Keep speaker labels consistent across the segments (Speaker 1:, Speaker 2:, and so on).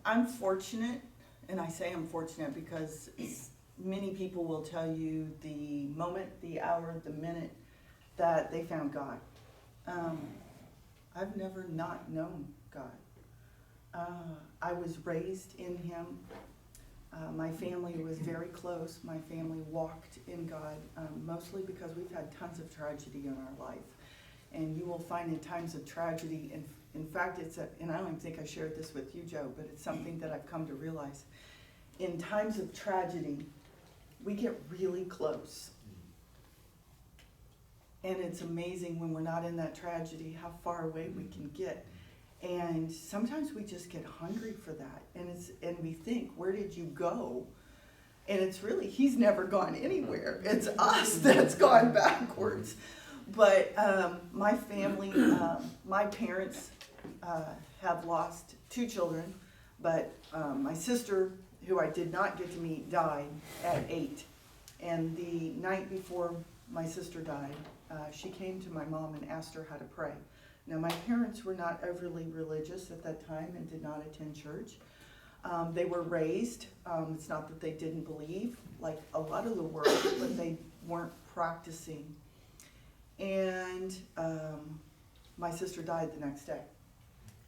Speaker 1: I'm fortunate, and I say I'm fortunate because many people will tell you the moment, the hour, the minute that they found God. Um, I've never not known God. I was raised in Him. My family was very close. My family walked in God, mostly because we've had tons of tragedy in our life. And you will find in times of tragedy, and in fact, and I don't even think I shared this with you, Joe, but it's something that I've come to realize. In times of tragedy, we get really close. And it's amazing when we're not in that tragedy how far away we can get. And sometimes we just get hungry for that. And we think, where did you go? And it's really, He's never gone anywhere. It's us that's gone backwards. But my family, my parents have lost 2 children, but my sister, who I did not get to meet, died at 8. And the night before my sister died, she came to my mom and asked her how to pray. Now, my parents were not overly religious at that time and did not attend church. They were raised. It's not that they didn't believe, like a lot of the world, but they weren't practicing. And my sister died the next day.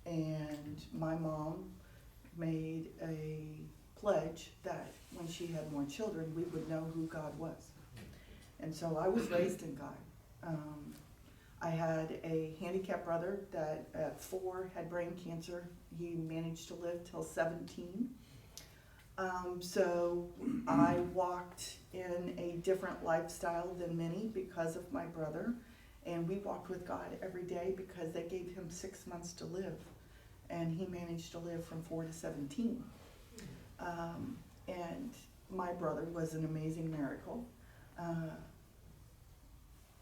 Speaker 1: And my mom made a pledge that when she had more children, we would know who God was. And so I was raised in God. I had a handicapped brother that at 4 had brain cancer. He managed to live till 17. So I walked in a different lifestyle than many because of my brother. And we walked with God every day because they gave him 6 months to live. And he managed to live from 4 to 17. And my brother was an amazing miracle.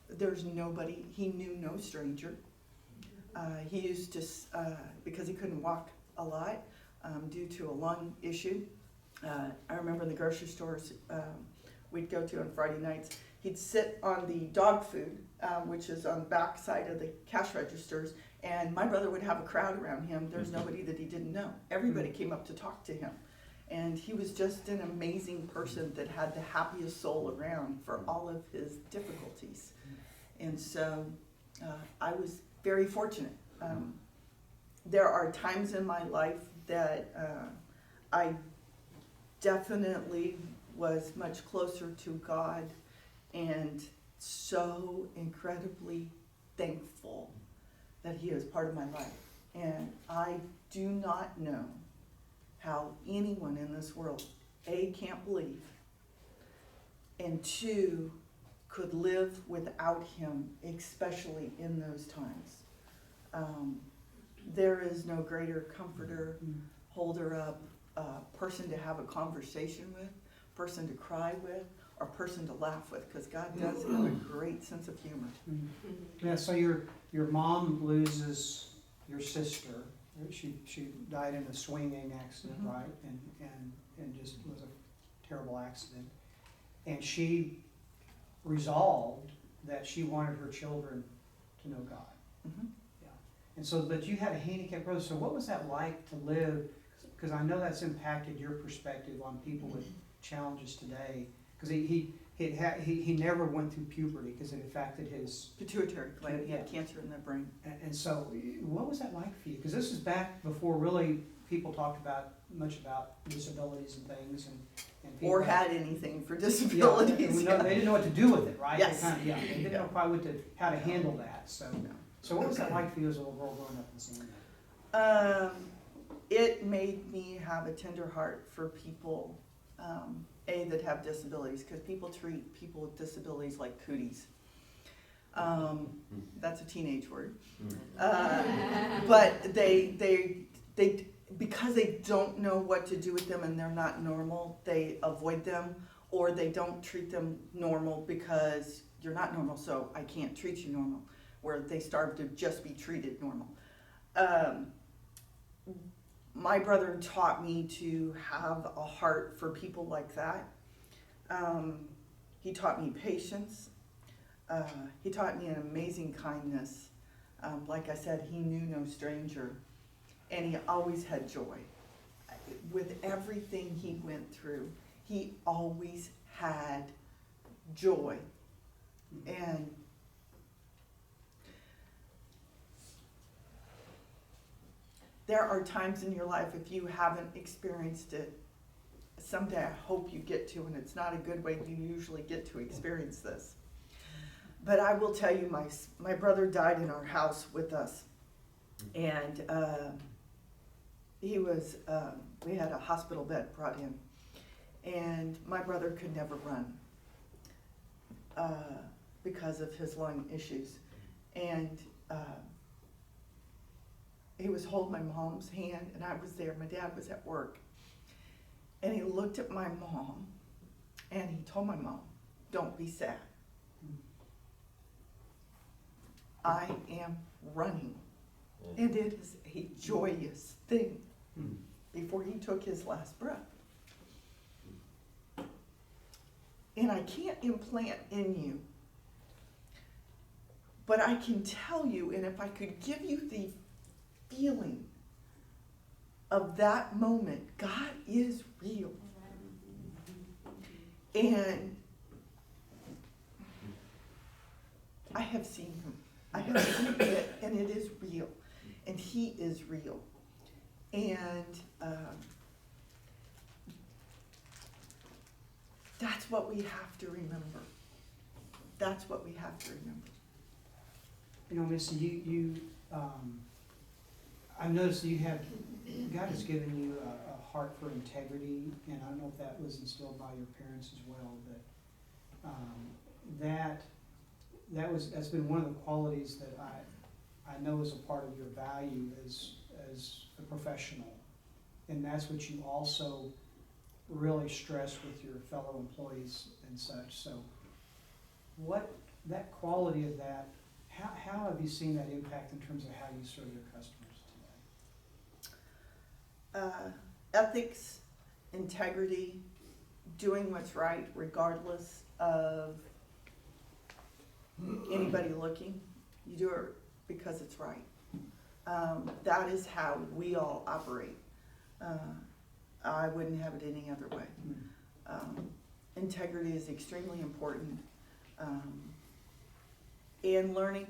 Speaker 1: There's nobody, he knew no stranger. He used to, because he couldn't walk a lot due to a lung issue. I remember in the grocery stores we'd go to on Friday nights, he'd sit on the dog food, which is on the back side of the cash registers, and my brother would have a crowd around him. There's nobody that he didn't know. Everybody came up to talk to him. And he was just an amazing person that had the happiest soul around for all of his difficulties. And so I was very fortunate. There are times in my life that I definitely was much closer to God and so incredibly thankful that He is part of my life. And I do not know how anyone in this world, A, can't believe, and 2, could live without Him, especially in those times. There is no greater comforter, holder up, person to have a conversation with, person to cry with, or person to laugh with, because God does have a great sense of humor.
Speaker 2: Yeah, so your mom loses your sister. She died in a swinging accident, right? And just was a terrible accident. And she resolved that she wanted her children to know God. Yeah. And so, but you had a handicapped brother. So what was that like to live? Because I know that's impacted your perspective on people with challenges today. Because he never went through puberty because it affected his
Speaker 1: pituitary gland. He had cancer in the brain.
Speaker 2: And so, what was that like for you? Because this is back before really people talked much about disabilities and things, and people
Speaker 1: or had anything for disabilities.
Speaker 2: Yeah, they didn't know what to do with it, right?
Speaker 1: Yes.
Speaker 2: They didn't know quite how to handle that. So, so what was that like for you as a little girl growing up and seeing that?
Speaker 1: It made me have a tender heart for people. That have disabilities, because people treat people with disabilities like cooties. That's a teenage word. But they because they don't know what to do with them and they're not normal, they avoid them, or they don't treat them normal because you're not normal, so I can't treat you normal, where they start to just be treated normal. My brother taught me to have a heart for people like that. He taught me patience. He taught me an amazing kindness. Like I said, he knew no stranger, and he always had joy. with everything he went through, he always had joy. And there are times in your life, if you haven't experienced it, someday I hope you get to, and it's not a good way you usually get to experience this. But I will tell you, my brother died in our house with us, and he was, we had a hospital bed brought in, and my brother could never run because of his lung issues. And he was holding my mom's hand, and I was there. My dad was at work. And he looked at my mom, and he told my mom, "Don't be sad. I am running." And it is a joyous thing before he took his last breath. And I can't implant in you, but I can tell you, and if I could give you the feeling of that moment, God is real. And I have seen him. I have seen it, and it is real. And he is real. And that's what we have to remember. That's what we have to remember.
Speaker 2: You know, Missy, you I've noticed that God has given you a heart for integrity, and I don't know if that was instilled by your parents as well, but that's been one of the qualities that I know is a part of your value as a professional, and that's what you also really stress with your fellow employees and such. So, that quality of that, how have you seen that impact in terms of how you serve your customers today?
Speaker 1: Ethics, integrity, doing what's right regardless of anybody looking. You do it because it's right. That is how we all operate. I wouldn't have it any other way. Integrity is extremely important. And learning,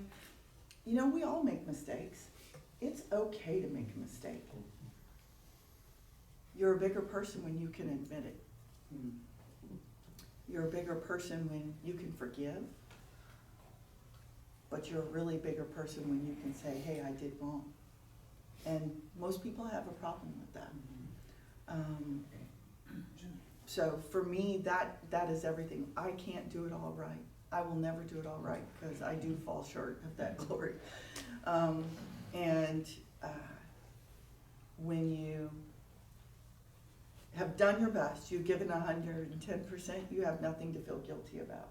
Speaker 1: you know, we all make mistakes. It's okay to make a mistake. You're a bigger person when you can admit it. You're a bigger person when you can forgive. But you're a really bigger person when you can say, "Hey, I did wrong." And most people have a problem with that. So for me, that is everything. I can't do it all right. I will never do it all right because I do fall short of that glory. When you have done your best, you've given 110%, you have nothing to feel guilty about.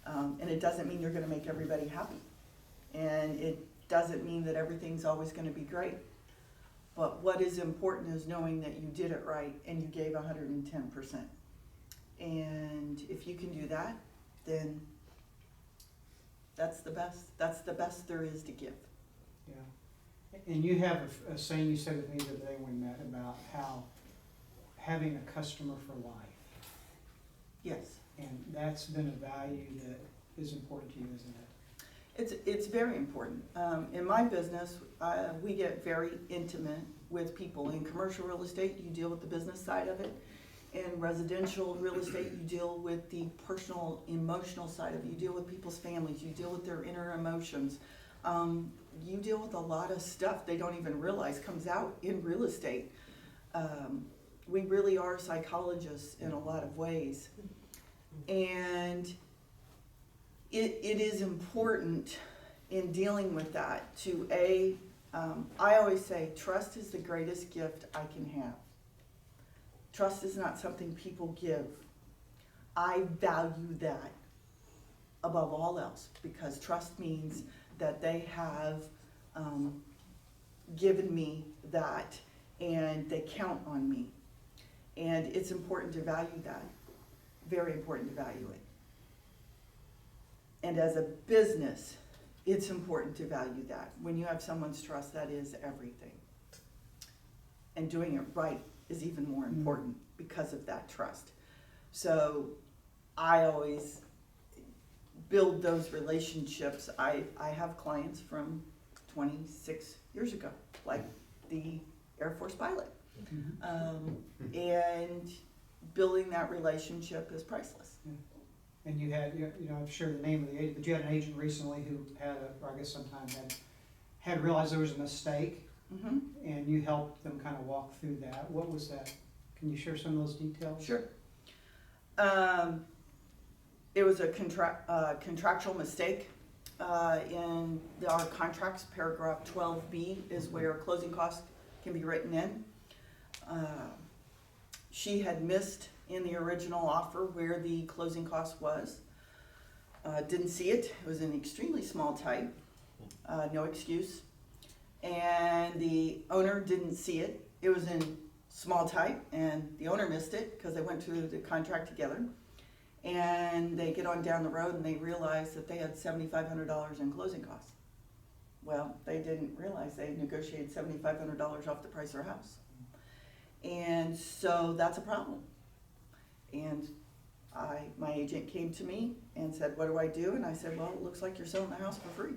Speaker 1: And it doesn't mean you're going to make everybody happy. And it doesn't mean that everything's always going to be great. But what is important is knowing that you did it right and you gave 110%. And if you can do that, then that's the best. That's the best there is to give.
Speaker 2: Yeah. And you have a saying you said with me the other day when we met about how having a customer for life.
Speaker 1: Yes.
Speaker 2: And that's been a value that is important to you, isn't it?
Speaker 1: It's very important. In my business, we get very intimate with people. In commercial real estate, you deal with the business side of it. In residential real estate, you deal with the personal, emotional side of it. You deal with people's families. You deal with their inner emotions. You deal with a lot of stuff they don't even realize comes out in real estate. We really are psychologists in a lot of ways. And it is important in dealing with that to I always say trust is the greatest gift I can have. Trust is not something people give. I value that above all else because trust means that they have given me that and they count on me. And it's important to value that. Very important to value it. And as a business, it's important to value that. When you have someone's trust, that is everything. And doing it right is even more important because of that trust. So I always build those relationships. I have clients from 26 years ago, like the Air Force pilot. And building that relationship is priceless.
Speaker 2: And you had, I've shared the name of the agent, but you had an agent recently who had, or I guess sometime had realized there was a mistake, and you helped them kind of walk through that. What was that? Can you share some of those details?
Speaker 1: Sure. It was a contractual mistake. In our contracts, paragraph 12B is where closing costs can be written in. She had missed in the original offer where the closing cost was. Didn't see it. It was in extremely small type. No excuse. And the owner didn't see it. It was in small type, and the owner missed it because they went through the contract together. And they get on down the road and they realize that they had $7,500 in closing costs. Well, they didn't realize they negotiated $7,500 off the price of their house. And so that's a problem. And my agent came to me and said, what do I do? And I said, well, it looks like you're selling the house for free.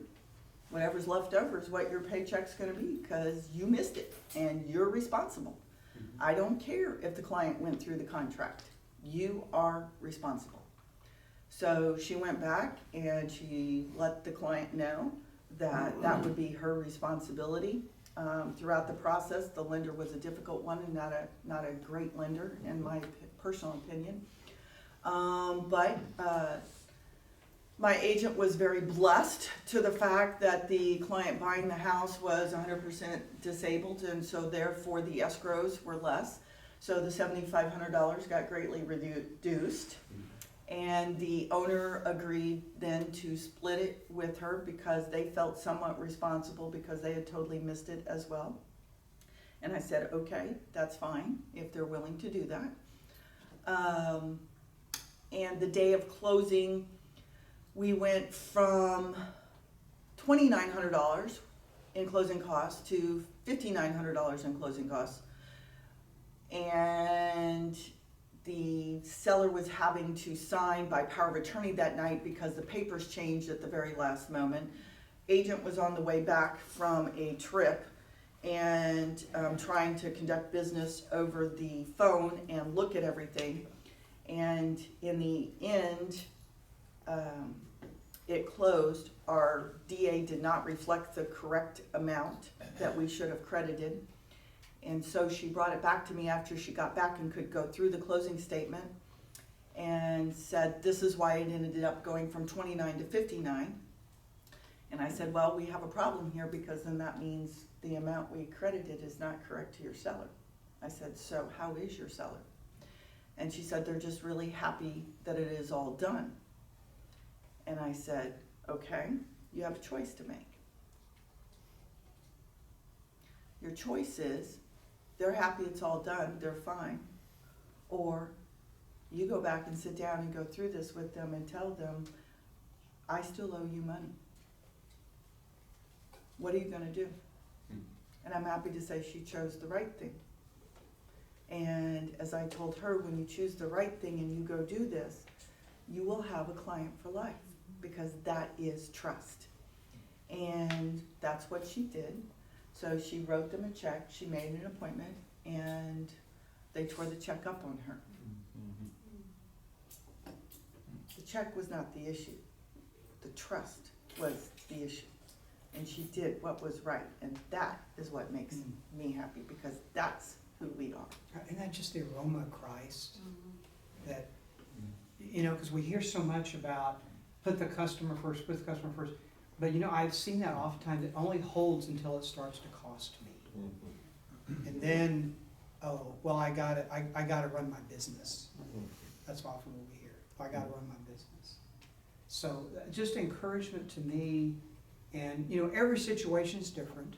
Speaker 1: Whatever's left over is what your paycheck's gonna be because you missed it and you're responsible. I don't care if the client went through the contract. You are responsible. So she went back and she let the client know that that would be her responsibility. Throughout the process, the lender was a difficult one and not a great lender in my personal opinion. But my agent was very blessed to the fact that the client buying the house was 100% disabled, and so therefore the escrows were less. So the $7,500 got greatly reduced, and the owner agreed then to split it with her because they felt somewhat responsible because they had totally missed it as well. And I said, okay, that's fine if they're willing to do that. And the day of closing, we went from $2,900 in closing costs to $5,900 in closing costs. And the seller was having to sign by power of attorney that night because the papers changed at the very last moment. Agent was on the way back from a trip and trying to conduct business over the phone and look at everything. And in the end, it closed. Our DA did not reflect the correct amount that we should have credited. And so she brought it back to me after she got back and could go through the closing statement and said, this is why it ended up going from 29 to 59. And I said, well, we have a problem here because then that means the amount we credited is not correct to your seller. I said, so how is your seller? And she said, they're just really happy that it is all done. And I said, okay, you have a choice to make. Your choice is, they're happy it's all done, they're fine. Or you go back and sit down and go through this with them and tell them, I still owe you money. What are you gonna do? And I'm happy to say she chose the right thing. And as I told her, when you choose the right thing and you go do this, you will have a client for life because that is trust. And that's what she did. So she wrote them a check, she made an appointment, and they tore the check up on her. The check was not the issue. The trust was the issue. And she did what was right, and that is what makes me happy because that's who we are.
Speaker 2: Isn't that just the aroma of Christ? That, because we hear so much about put the customer first, but I've seen that oftentimes, it only holds until it starts to cost me. And then, I gotta run my business. That's often what we hear. I gotta run my business. So just encouragement to me, and every situation is different.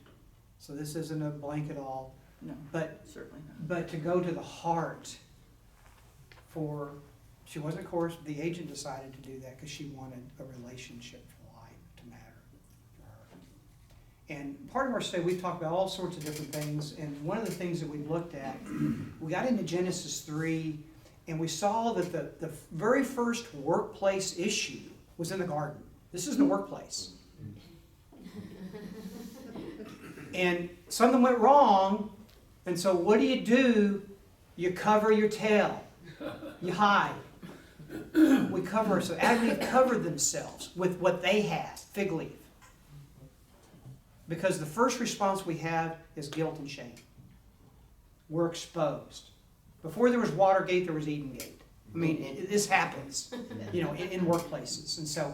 Speaker 2: So this isn't a blanket all.
Speaker 1: No,
Speaker 2: but
Speaker 1: certainly not.
Speaker 2: But to go to the heart she wasn't coerced, the agent decided to do that because she wanted a relationship for life to matter to her. And part of our study, we've talked about all sorts of different things, and one of the things that we looked at, we got into Genesis 3, and we saw that the very first workplace issue was in the garden. This is the workplace. And something went wrong, and so what do? You cover your tail. You hide. We cover ourselves. Adam and Eve covered themselves with what they had, fig leaf. Because the first response we have is guilt and shame. We're exposed. Before there was Watergate, there was Edengate. I mean, this happens, in workplaces. And so,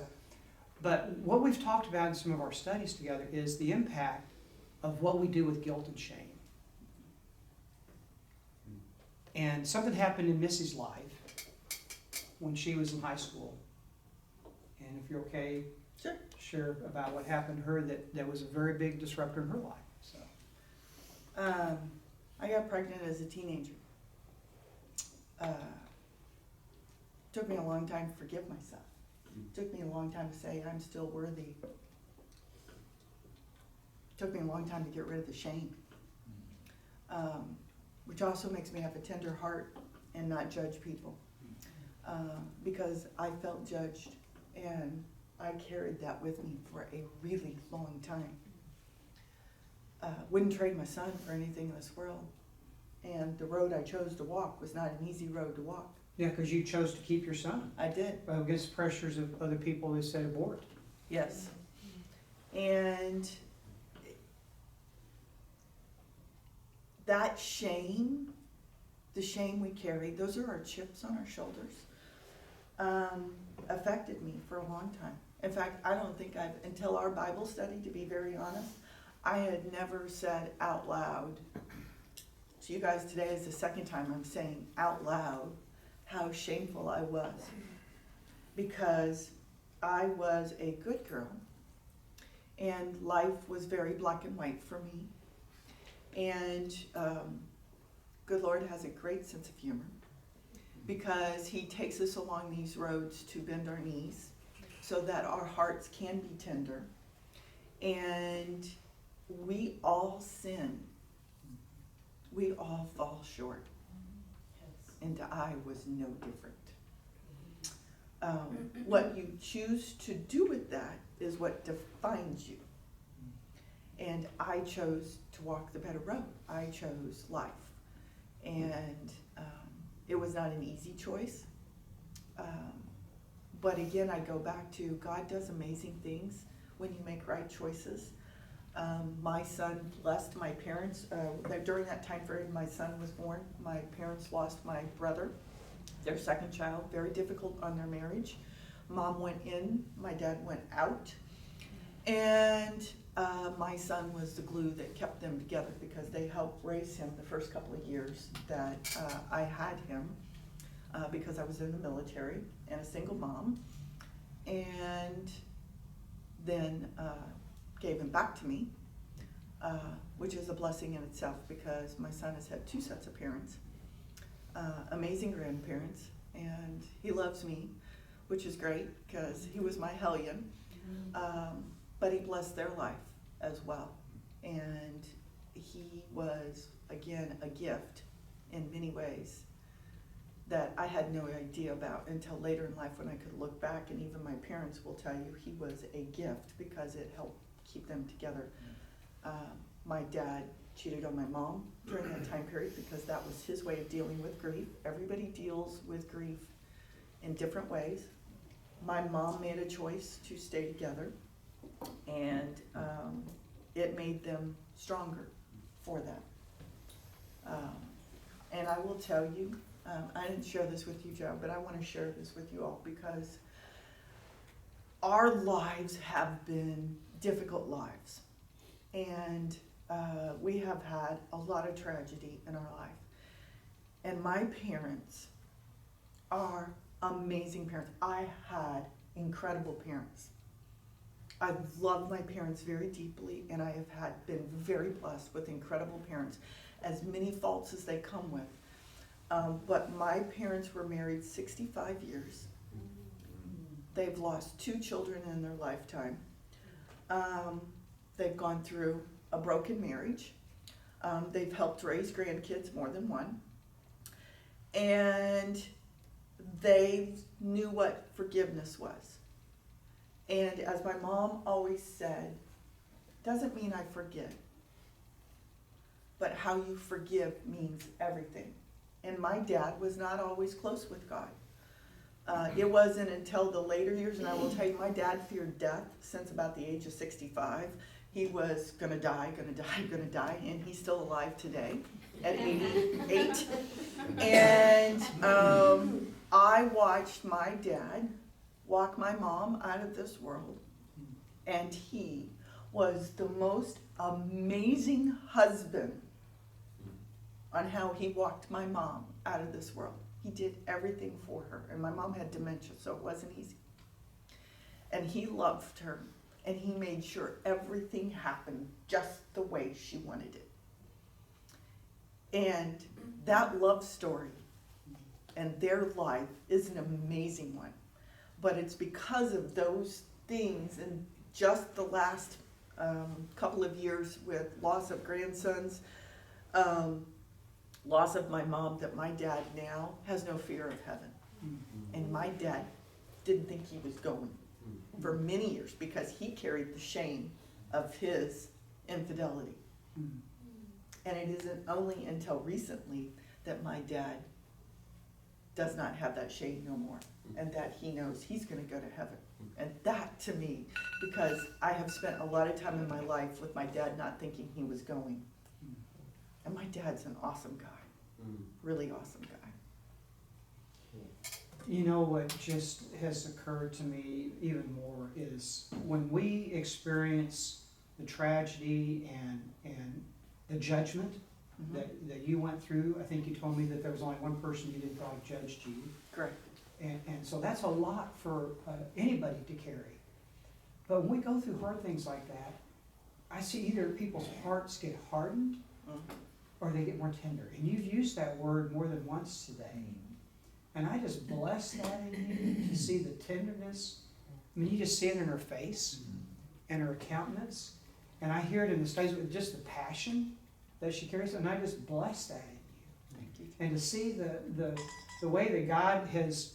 Speaker 2: but what we've talked about in some of our studies together is the impact of what we do with guilt and shame. And something happened in Missy's life when she was in high school. And if you're okay,
Speaker 1: Sure.
Speaker 2: share about what happened to her that was a very big disruptor in her life. So,
Speaker 1: I got pregnant as a teenager. Took me a long time to forgive myself. Took me a long time to say I'm still worthy. Took me a long time to get rid of the shame, which also makes me have a tender heart and not judge people, because I felt judged, and I carried that with me for a really long time. Wouldn't trade my son for anything in this world. And the road I chose to walk was not an easy road to walk.
Speaker 2: yeah, because you chose to keep your son
Speaker 1: I did,
Speaker 2: against pressures of other people who said abort.
Speaker 1: yes. And that shame, the shame we carry, those are our chips on our shoulders, affected me for a long time. In fact, I don't think until our Bible study, to be very honest, I had never said out loud, so you guys, today is the second time I'm saying out loud how shameful I was. Because I was a good girl, and life was very black and white for me. And good Lord has a great sense of humor, because he takes us along these roads to bend our knees so that our hearts can be tender. And we all sin. We all fall short. And I was no different. What you choose to do with that is what defines you. And I chose to walk the better road. I chose life. And it was not an easy choice. But again, I go back to God does amazing things when you make right choices. My son blessed my parents. During that time period my son was born, my parents lost my brother, their second child, very difficult on their marriage. Mom went in, my dad went out. And my son was the glue that kept them together, because they helped raise him the first couple of years that I had him, because I was in the military and a single mom. And then gave him back to me, which is a blessing in itself, because my son has had 2 sets of parents, amazing grandparents, and he loves me, which is great, because he was my hellion. But he blessed their life as well. And he was, again, a gift in many ways that I had no idea about until later in life, when I could look back, and even my parents will tell you he was a gift because it helped keep them together. My dad cheated on my mom during that time period, because that was his way of dealing with grief. Everybody deals with grief in different ways. My mom made a choice to stay together, and it made them stronger for that. And I will tell you, I didn't share this with you, Joe, but I want to share this with you all, because our lives have been difficult lives, and we have had a lot of tragedy in our life. And my parents are amazing parents. I had incredible parents. I've loved my parents very deeply, and I have been very blessed with incredible parents, as many faults as they come with. But my parents were married 65 years. They've lost 2 children in their lifetime. they've gone through a broken marriage. They've helped raise grandkids, more than one. And they knew what forgiveness was. And as my mom always said, doesn't mean I forget, but how you forgive means everything. And my dad was not always close with God. It wasn't until the later years, and I will tell you, my dad feared death since about the age of 65. He was gonna die, and he's still alive today at 88. And I watched my dad walk my mom out of this world, and he was the most amazing husband on how he walked my mom out of this world. He did everything for her, and my mom had dementia, so it wasn't easy. And he loved her, and he made sure everything happened just the way she wanted it. And that love story and their life is an amazing one. But it's because of those things, and just the last couple of years with loss of grandsons, loss of my mom, that my dad now has no fear of heaven. And my dad didn't think he was going for many years because he carried the shame of his infidelity. And it isn't only until recently that my dad does not have that shame no more, and that he knows he's going to go to heaven. And that, to me, because I have spent a lot of time in my life with my dad not thinking he was going. And my dad's an awesome guy, really awesome guy.
Speaker 2: You know what just has occurred to me even more is when we experience the tragedy and the judgment that you went through. I think you told me that there was only one person you didn't feel like judged you.
Speaker 1: Correct.
Speaker 2: And so that's a lot for anybody to carry. But when we go through hard things like that, I see either people's hearts get hardened or they get more tender. And you've used that word more than once today. And I just bless that in you to see the tenderness. I mean, you just see it in her face and her countenance. And I hear it in the studies with just the passion that she carries. And I just bless that in you.
Speaker 1: Thank you.
Speaker 2: And to see the way that God has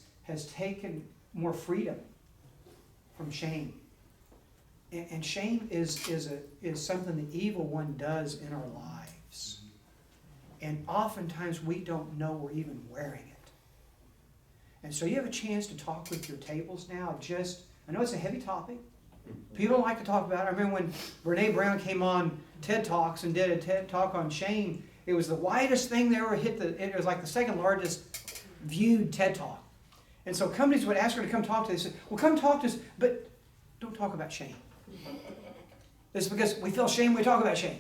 Speaker 2: taken more freedom from shame. And shame is something the evil one does in our lives. And oftentimes we don't know we're even wearing it. And so you have a chance to talk with your tables now. I know it's a heavy topic. People don't like to talk about it. I remember when Brene Brown came on TED Talks and did a TED Talk on shame. It was the widest thing they ever hit. It was like the second largest viewed TED Talk. And so companies would ask her to come talk to us. They said, well, come talk to us, but don't talk about shame. It's because we feel shame when we talk about shame.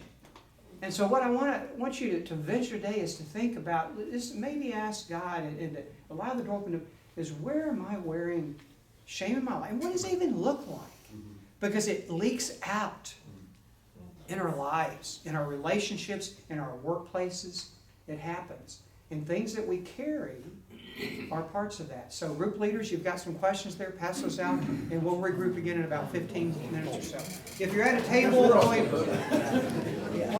Speaker 2: And so what I want you to venture today is to think about this. Maybe ask God and to allow the door open to, is where am I wearing shame in my life? And what does it even look like? Because it leaks out in our lives, in our relationships, in our workplaces. It happens. And things that we carry are parts of that. So group leaders, you've got some questions there. Pass those out, and we'll regroup again in about 15 minutes or so. If you're at a table,